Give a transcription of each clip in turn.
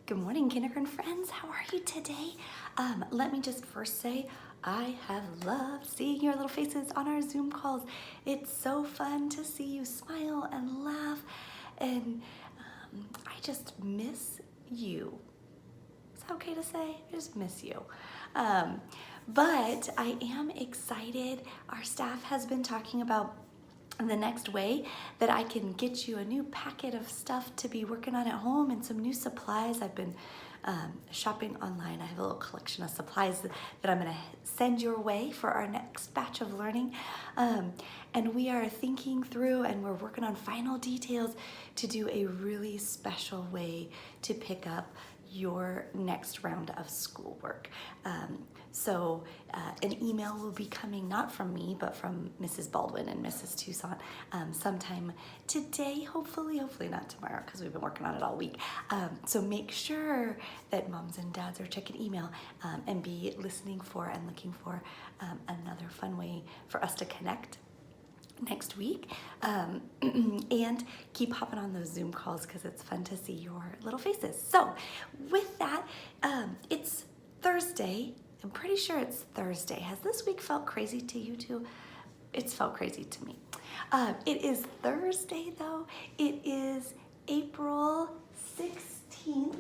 Good morning, kindergarten friends. How are you today? Let me just first say, I have loved seeing your little faces on our Zoom calls. It's so fun to see you smile and laugh, and I just miss you. Is that okay to say? I just miss you. But I am excited. Our staff has been talking about the next way that I can get you a new packet of stuff to be working on at home and some new supplies. I've been shopping online. I have a little collection of supplies that I'm going to send your way for our next batch of learning. And we are thinking through and we're working on final details to do a really special way to pick up your next round of schoolwork. So an email will be coming not from me, but from Mrs. Baldwin and Mrs. Toussaint sometime today, hopefully not tomorrow, because we've been working on it all week. So make sure that moms and dads are checking email and be listening for and looking for another fun way for us to connect next week, and keep hopping on those Zoom calls because it's fun to see your little faces. So with that, it's Thursday. I'm pretty sure it's Thursday. Has this week felt crazy to you too? It's felt crazy to me. It is Thursday though. It is April 16th.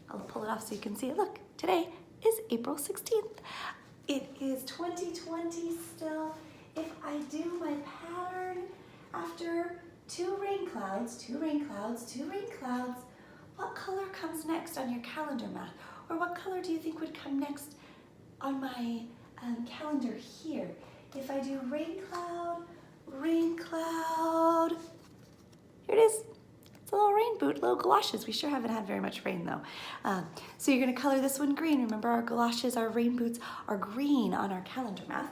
I'll pull it off so you can see it. Look, today is April 16th. It is 2020 still. If I do my pattern after two rain clouds, what color comes next on your calendar math? Or what color do you think would come next on my calendar here? If I do rain cloud, here it is. It's a little rain boot, little galoshes. We sure haven't had very much rain though. So you're gonna color this one green. Remember our galoshes, our rain boots are green on our calendar math.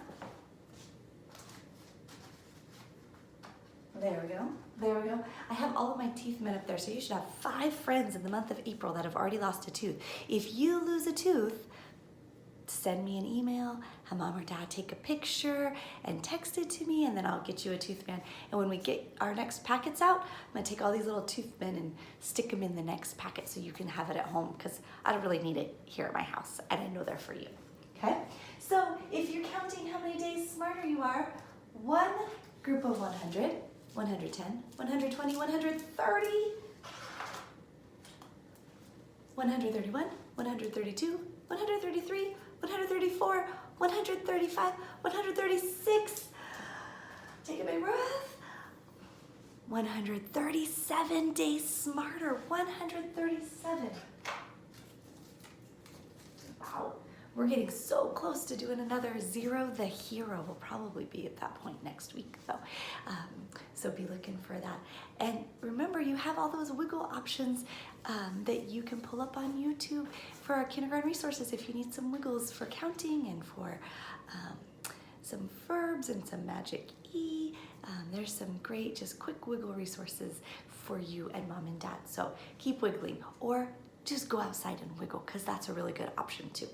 There we go. I have all of my teeth met up there, so you should have 5 friends in the month of April that have already lost a tooth. If you lose a tooth, send me an email, have mom or dad take a picture and text it to me, and then I'll get you a tooth man. And when we get our next packets out, I'm gonna take all these little tooth men and stick them in the next packet so you can have it at home, because I don't really need it here at my house, and I know they're for you, okay? So if you're counting how many days smarter you are, one group of 100, 110, 120, 130, 131, 132, 133, 134, 135, 136. Take a big breath. 137 days smarter. 137. Wow. We're getting so close to doing another Zero the Hero. We'll probably be at that point next week though. So be looking for that. And remember, you have all those wiggle options that you can pull up on YouTube for our kindergarten resources if you need some wiggles for counting and for some verbs and some magic E. There's some great, just quick wiggle resources for you and mom and dad. So keep wiggling, or just go outside and wiggle, because that's a really good option too.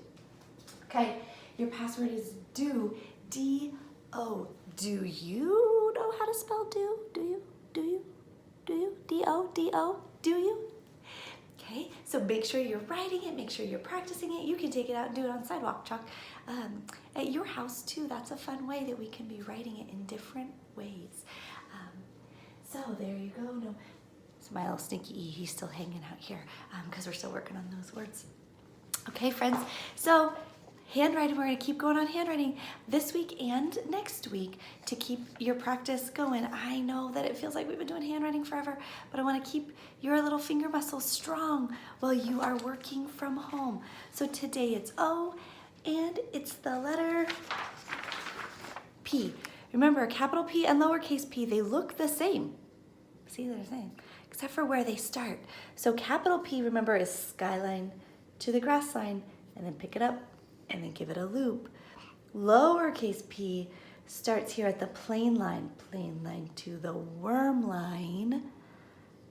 Okay, your password is do, D-O. Do you know how to spell do? Do you? D-O, D-O, do you? Okay, so make sure you're writing it, make sure you're practicing it. You can take it out and do it on sidewalk chalk at your house too. That's a fun way that we can be writing it in different ways. So there you go. No, it's my little sneaky E, he's still hanging out here because we're still working on those words. Okay, friends, so handwriting, we're going to keep going on handwriting this week and next week to keep your practice going. I know that it feels like we've been doing handwriting forever, but I want to keep your little finger muscles strong while you are working from home. So today it's O, and it's the letter P. Remember, capital P and lowercase p, they look the same. See, they're the same, except for where they start. So capital P, remember, is skyline to the grass line, and then pick it up and then give it a loop. Lowercase p starts here at the plane line to the worm line,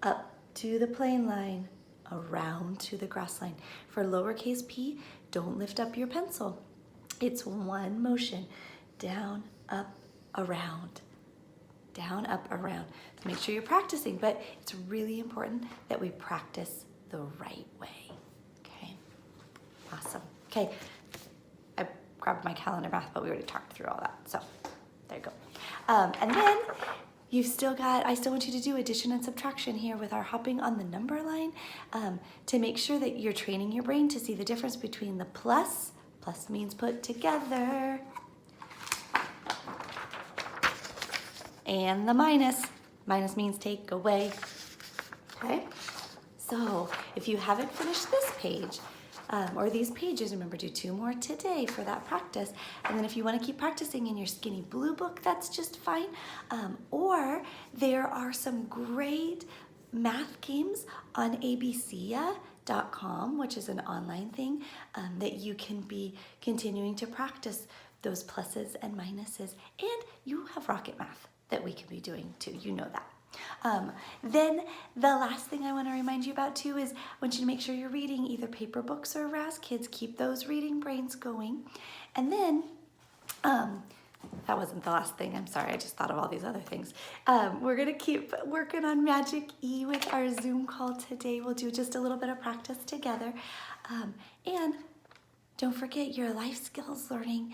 up to the plane line, around to the grass line. For lowercase p, don't lift up your pencil. It's one motion, down, up, around, down, up, around. So make sure you're practicing, but it's really important that we practice the right way. Okay, awesome. Okay, I grabbed my calendar math, but we already talked through all that. So there you go. And then you've still got, I still want you to do addition and subtraction here with our hopping on the number line to make sure that you're training your brain to see the difference between the plus means put together, and the minus means take away. Okay, so if you haven't finished this page, or these pages, remember, do 2 more today for that practice. And then if you want to keep practicing in your Skinny Blue book, that's just fine. Or there are some great math games on abcia.com, which is an online thing that you can be continuing to practice those pluses and minuses. And you have Rocket Math that we can be doing too. You know that. Then the last thing I want to remind you about too is I want you to make sure you're reading either paper books or Raz Kids. Keep those reading brains going. And then, that wasn't the last thing. I'm sorry. I just thought of all these other things. We're going to keep working on Magic E with our Zoom call today. We'll do just a little bit of practice together. And don't forget your life skills learning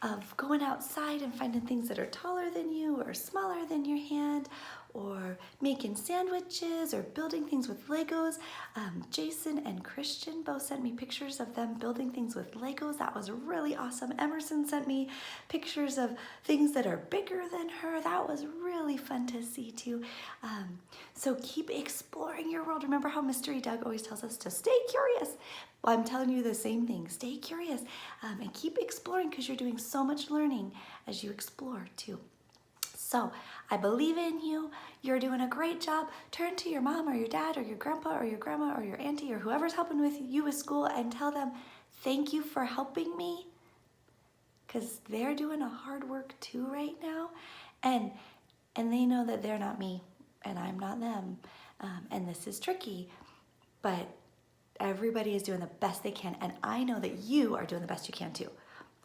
of going outside and finding things that are taller than you or smaller than your hand, or making sandwiches or building things with Legos. Jason and Christian both sent me pictures of them building things with Legos. That was really awesome. Emerson sent me pictures of things that are bigger than her. That was really fun to see too. So keep exploring your world. Remember how Mystery Doug always tells us to stay curious? Well, I'm telling you the same thing. Stay curious and keep exploring, because you're doing so much learning as you explore too. So I believe in you. You're doing a great job. Turn to your mom or your dad or your grandpa or your grandma or your auntie or whoever's helping with you with school and tell them, thank you for helping me, because they're doing a hard work too right now. And they know that they're not me and I'm not them. And this is tricky, but everybody is doing the best they can. And I know that you are doing the best you can too.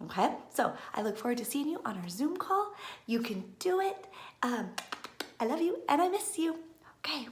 Okay, so I look forward to seeing you on our Zoom call. You can do it. I love you and I miss you. Okay.